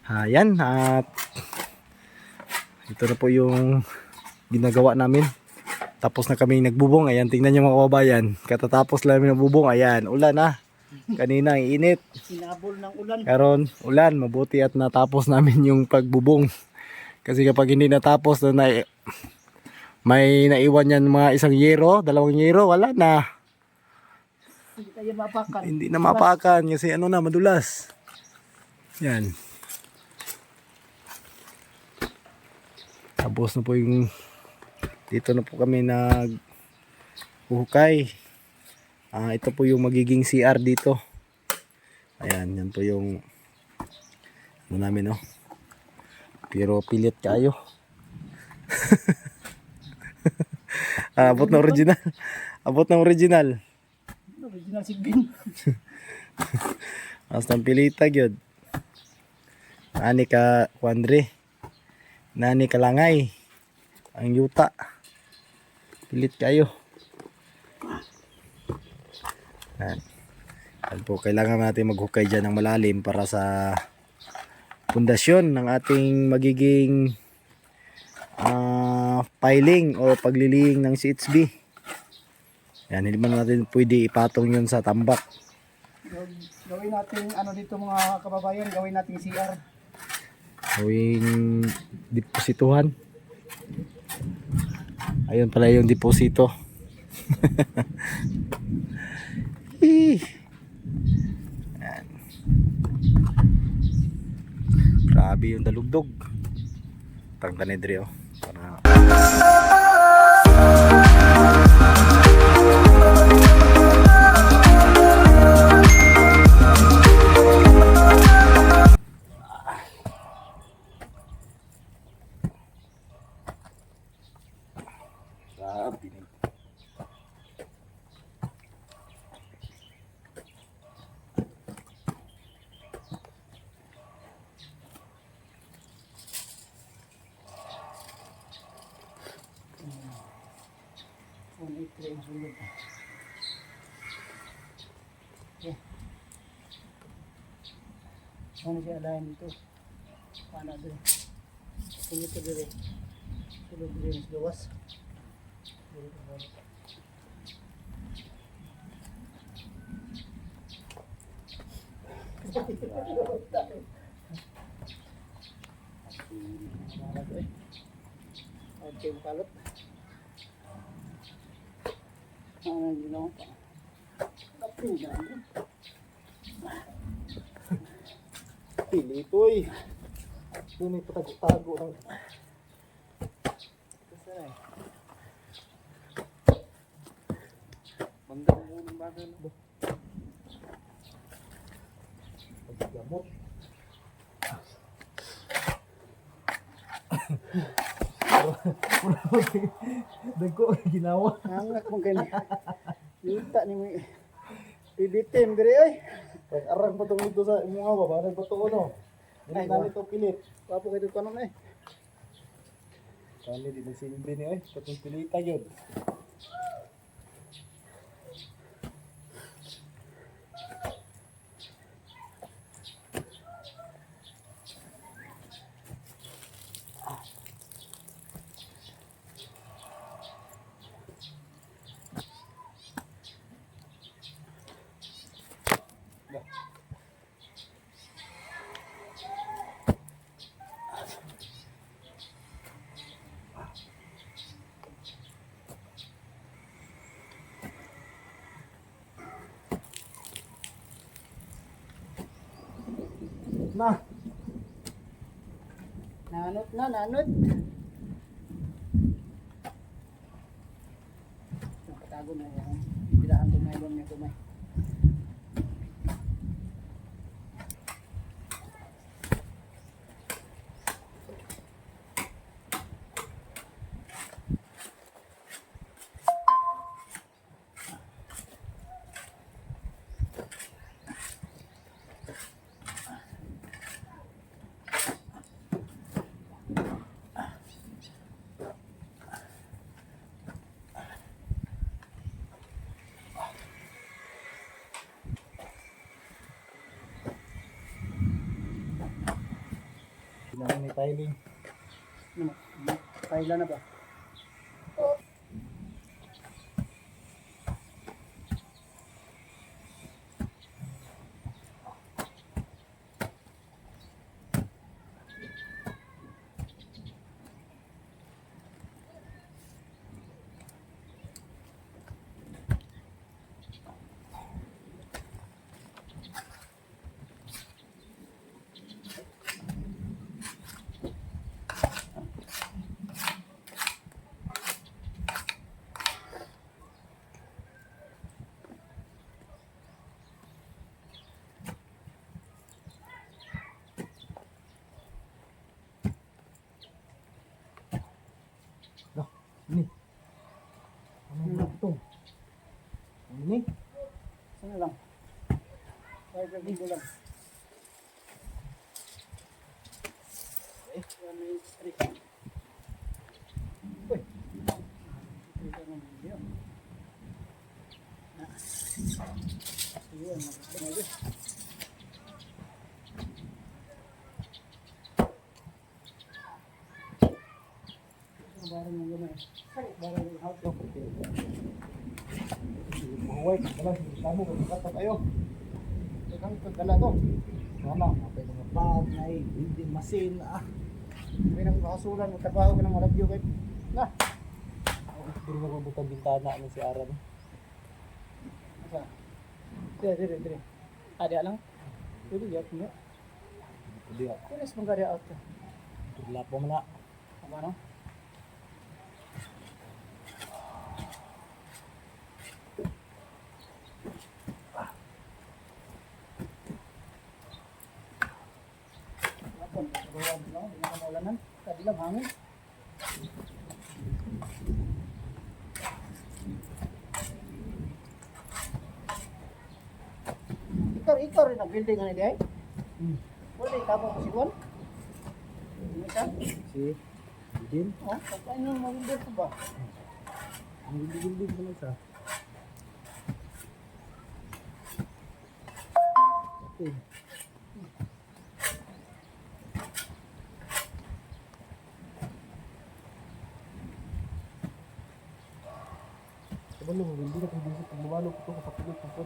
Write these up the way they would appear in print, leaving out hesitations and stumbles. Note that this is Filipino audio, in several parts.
Ayan, at ito na po yung ginagawa namin. Tapos na kami nagbubong. Ayan, tingnan nyo mga kababayan. Katatapos lang namin nagbubong. Ayan, ulan na. Kanina init. Sinabol ng ulan. Karon ulan, mabuti at natapos namin yung pagbubong. Kasi kapag hindi natapos na may naiwan yan mga isang yero, 2 yero, wala na. Hindi tayo mapakan. Hindi na mapakan kasi ano na, madulas. Yan. Tapos na po yung dito na po kami naghuhukay. Ito po yung magiging CR dito. Ayan, yan po yung ano namin, oh. Pero pilit kayo. Abot ng original. Abot ng original. Original sigbin. Basta pilita gyud. Ani ka Juandre. Nani ka Langay. Ang yuta. Pilit kayo. Yan. Yan po, kailangan natin maghukay dyan ng malalim para sa pundasyon ng ating magiging piling o paglilihing ng CHB. Yan, hindi man natin pwede ipatong yun sa tambak. Gawin natin ano dito mga kababayan, gawin natin CR. Gawing deposituhan. Ayun pala yung deposito. Yan. Grabe yung dalugdog. Parang kanedre, oh. Para Ano siya alayan dito? Paano doon? Kung ito dire. Sulod dire mas gawas. Okay, kalot. Ano yung ginawa pa? Kapin dyan. pilitoy. Doon may patago-tago ng Bandang mo ng bagay mo. paggamot. Dagko ginawa. Hangak mo gani. Yuta ni mo. Pibitim diri ay. Pag arang pa tungod sa imong awa, parang pa to no. Ay, Dili to pilit. Papo kayo kanon eh. Kani di magsilbi ni patong pilita gyud. Na. Nanot na, nanot. Nakatago na yan. Bilahan ko na yung kumay. Dami may tiling. Ano? Kailan na ba? Ini. Ano ba ito? Ini. Sana lang. Kahit sa linggo lang. Yan may street. Uy. Ito na ng video. Ayun, magkakamayo. Barang yung gamay. Barang yung house. Buhay, wala lamo kung tayo. Kang pagdala to. Sana, kapay mga pad, ay building machine May nang makasulan, magtrabaho ka ng malagyo kahit na. Dili na kung butang bintana ni si Aran. Asa? Dire. Ada lang. Pwede ya punya. Pwede ako. Kunis mong gari out ka. Tugla po man na. Apa no? Apa? Bawa no, dengan maulanan. Tadi lang hangin. Ikor rin ang building nga ni Pwede tabang mo si Juan? Ano siya? Si Din. Oh, pagkain yung mag-build ko ba? Ang building mo lang sa. Okay. Kabalo, hindi na pwede sa pagbabalo ko ito kapapilot ko po.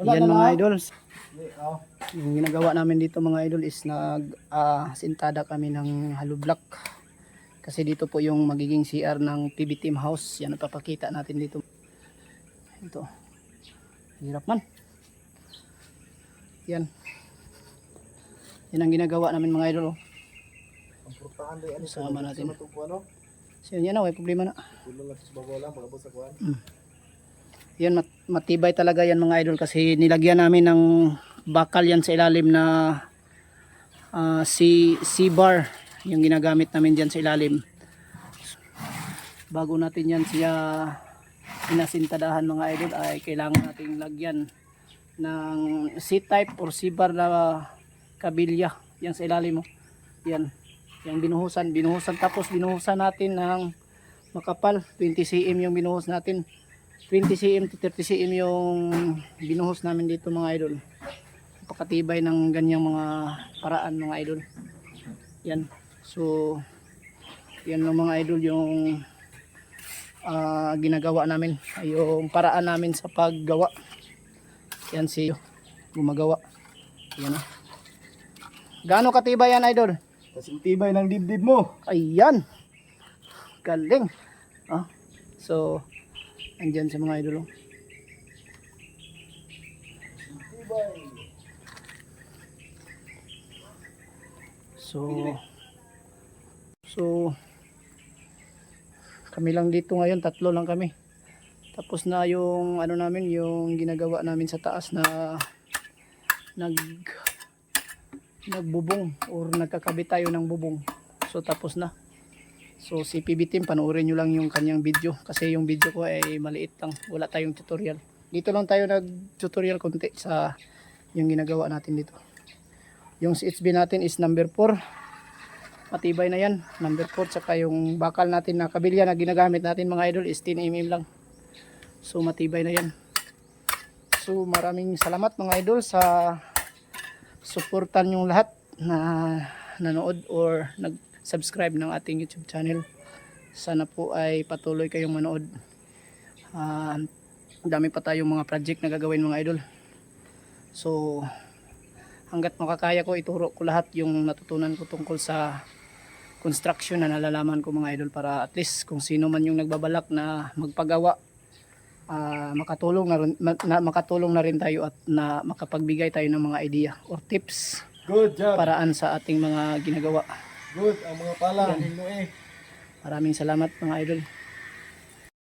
Yan mga idol. Oh. Yung ginagawa namin dito mga idol is sintada kami ng hollow block. Kasi dito po yung magiging CR ng PB Team House. Yan ang papakita natin dito. Ito. Hirap man. Yan. Yan ang ginagawa namin mga idol. Ang portahan doon ano Sama natin. ano? So yun yan, may problema na. Tulo lang sa babaw lang, pagabot sa kuwan. Yan matibay talaga yan mga idol kasi nilagyan namin ng bakal yan sa ilalim na C-bar yung ginagamit namin dyan sa ilalim. Bago natin yan siya inasintadahan mga idol ay kailangan nating lagyan ng C-type or C-bar na kabilya yan sa ilalim mo. Yan. Yung binuhusan tapos binuhusan natin ng makapal 20 cm yung binuhos natin. 20 cm to 30 cm yung binuhos namin dito mga idol. Napakatibay ng ganyang mga paraan mga idol. Yan. So yan lang mga idol yung ginagawa namin. Yung paraan namin sa paggawa. Yan si gumagawa. Yan. Gaano katibay yan idol? Kasing tibay ng dibdib mo. Ayan. Galing. So andyan sa mga idol. So kami lang dito ngayon, tatlo lang kami. Tapos na yung ano namin, yung ginagawa namin sa taas na nagbubong or nagkakabit tayo ng bubong. So tapos na. So si PB Team, panoorin nyo lang yung kanyang video kasi yung video ko ay maliit lang, wala tayong tutorial. Dito lang tayo nag-tutorial konti sa yung ginagawa natin dito. Yung CHB natin is number 4. Matibay na yan, number 4. Tsaka yung bakal natin na kabilya na ginagamit natin mga idol is 10 mm lang. So matibay na yan. So maraming salamat mga idol sa suportan yung lahat na nanood or nag-subscribe ng ating YouTube channel. Sana po ay patuloy kayong manood. Dami pa tayong mga project na gagawin mga idol. So hanggat makakaya ko, ituro ko lahat yung natutunan ko tungkol sa construction na nalalaman ko mga idol, para at least kung sino man yung nagbabalak na magpagawa, makatulong na rin tayo at na makapagbigay tayo ng mga idea or tips, Good job. paraan sa ating mga ginagawa. Good. Ang mga pala. Maraming salamat mga idol.